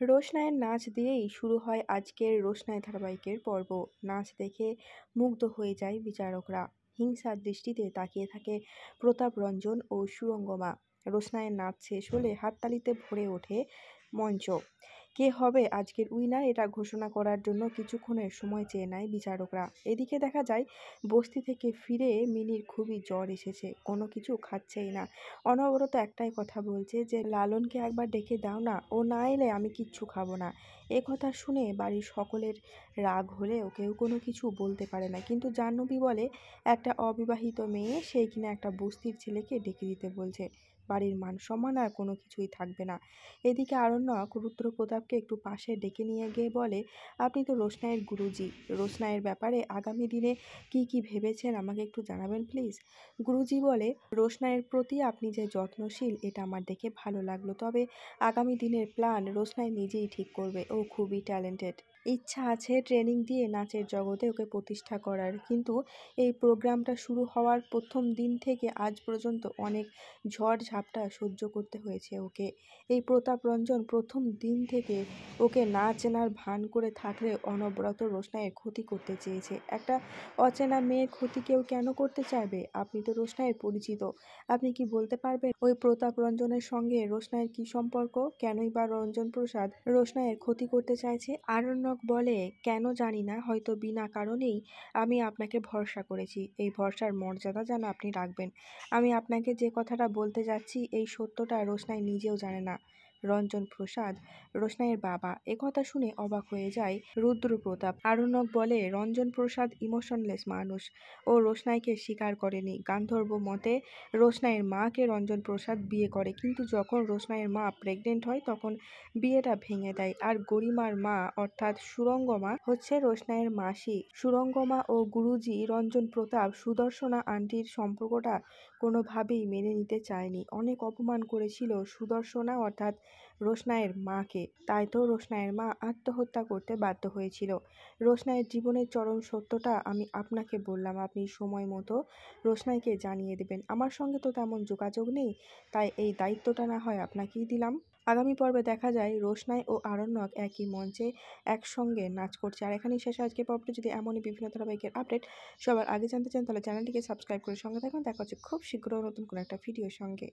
রোশনাইয়ের নাচ দিয়েই শুরু হয় আজকের রোশনাই ধারাবাহিকের পর্ব। নাচ দেখে মুগ্ধ হয়ে যায় বিচারকরা। হিংসার দৃষ্টিতে তাকিয়ে থাকে প্রতাপ রঞ্জন ও সুরঙ্গমা। রোশনাইয়ের নাচ শেষ হলে হাততালিতে ভরে ওঠে মঞ্চ। কে হবে আজকের উইনার এটা ঘোষণা করার জন্য কিছুক্ষণের সময় চেয়ে নেয় বিচারকরা। এদিকে দেখা যায় বস্তি থেকে ফিরে মিনির খুবই জ্বর এসেছে, কোনো কিছু খাচ্ছেই না। অনবরত একটাই কথা বলছে যে লালনকে একবার ডেকে দাও না, ও না এলে আমি কিচ্ছু খাবো না। এ কথা শুনে বাড়ির সকলের রাগ হলেও কেউ কোনো কিছু বলতে পারে না, কিন্তু জাহ্নবী বলে একটা অবিবাহিত মেয়ে, সেই কিনা একটা বস্তির ছেলেকে ডেকে দিতে বলছে। বাড়ির মান সম্মান আর কোনো কিছুই থাকবে না। এদিকে আরণ্যক রুদ্রপ্রতাপকে একটু পাশে ডেকে নিয়ে গিয়ে বলে, আপনি তো রোশনাইয়ের গুরুজি, রোশনাইয়ের ব্যাপারে আগামী দিনে কি ভেবেছেন আমাকে একটু জানাবেন প্লিজ। গুরুজি বলে, রোশনাইয়ের প্রতি আপনি যে যত্নশীল এটা আমার দেখে ভালো লাগলো, তবে আগামী দিনের প্ল্যান রোশনাই নিজেই ঠিক করবে। ও খুবই ট্যালেন্টেড, ইচ্ছা আছে ট্রেনিং দিয়ে নাচের জগতে ওকে প্রতিষ্ঠা করার। কিন্তু এই প্রোগ্রামটা শুরু হওয়ার প্রথম দিন থেকে আজ পর্যন্ত অনেক ঝড় ঝাপটা সহ্য করতে হয়েছে ওকে। এই প্রতাপ রঞ্জন প্রথম দিন থেকে ওকে না চেনার ভান করে থাকলে অনবরত রোশনাইয়ের ক্ষতি করতে চেয়েছে। একটা অচেনা মেয়ের ক্ষতি কেউ কেন করতে চাইবে? আপনি তো রোশনাইয়ের পরিচিত, আপনি কি বলতে পারবেন ওই প্রতাপ রঞ্জনের সঙ্গে রোশনাইয়ের কি সম্পর্ক? কেনই বা রঞ্জন প্রসাদ রোশনাইয়ের ক্ষতি করতে চাইছে? আরণ্যক বলে, কেন জানি না, হয়তো বিনা কারণেই আমি আপনাকে ভরসা করেছি। এই ভরসার মর্যাদা যেন আপনি রাখবেন। আমি আপনাকে যে কথাটা বলতে যাচ্ছি এই সত্যটা রোশনাই নিজেও জানে না। রঞ্জন প্রসাদ রোশনাইয়ের বাবা। একথা শুনে অবাক হয়ে যায় রুদ্রপ্রতাপ। আরণ্যক বলে, রঞ্জন প্রসাদ ইমোশনলেস মানুষ, ও রোশনাইকে স্বীকার করেনি। গান্ধর্ব মতে রোশনাইয়ের মাকে রঞ্জন প্রসাদ বিয়ে করে, কিন্তু যখন রোশনাইয়ের মা প্রেগনেন্ট হয় তখন বিয়েটা ভেঙে দেয়। আর গরিমার মা অর্থাৎ সুরঙ্গমা হচ্ছে রোশনাইয়ের মাসি। সুরঙ্গমা ও গুরুজি রঞ্জন প্রতাপ সুদর্শনা আন্টির সম্পর্কটা কোনোভাবেই মেনে নিতে চায়নি। অনেক অপমান করেছিল সুদর্শনা অর্থাৎ রোশনাইয়ের মাকে, তাই তো রোশনাইয়ের মা আত্মহত্যা করতে বাধ্য হয়েছিল। রোশনাইয়ের জীবনের চরম সত্যটা আমি আপনাকে বললাম, আপনি সময় মতো রোশনাইকে জানিয়ে দেবেন। আমার সঙ্গে তো তেমন যোগাযোগ নেই, তাই এই দায়িত্বটা না হয় আপনাকেই দিলাম। আগামী পর্বে দেখা যায় রোশনাই ও আরণ্যক একই মঞ্চে একসঙ্গে নাচ করছে। আর এখানেই শেষ আজকের পর্বটি। যদি এমনই বিভিন্ন ধারাবাহিকের আপডেট সবার আগে জানতে চান তাহলে চ্যানেলটিকে সাবস্ক্রাইব করে সঙ্গে থাকুন। দেখা হচ্ছে খুব শীঘ্র নতুন কোনো একটা ভিডিওর সঙ্গে।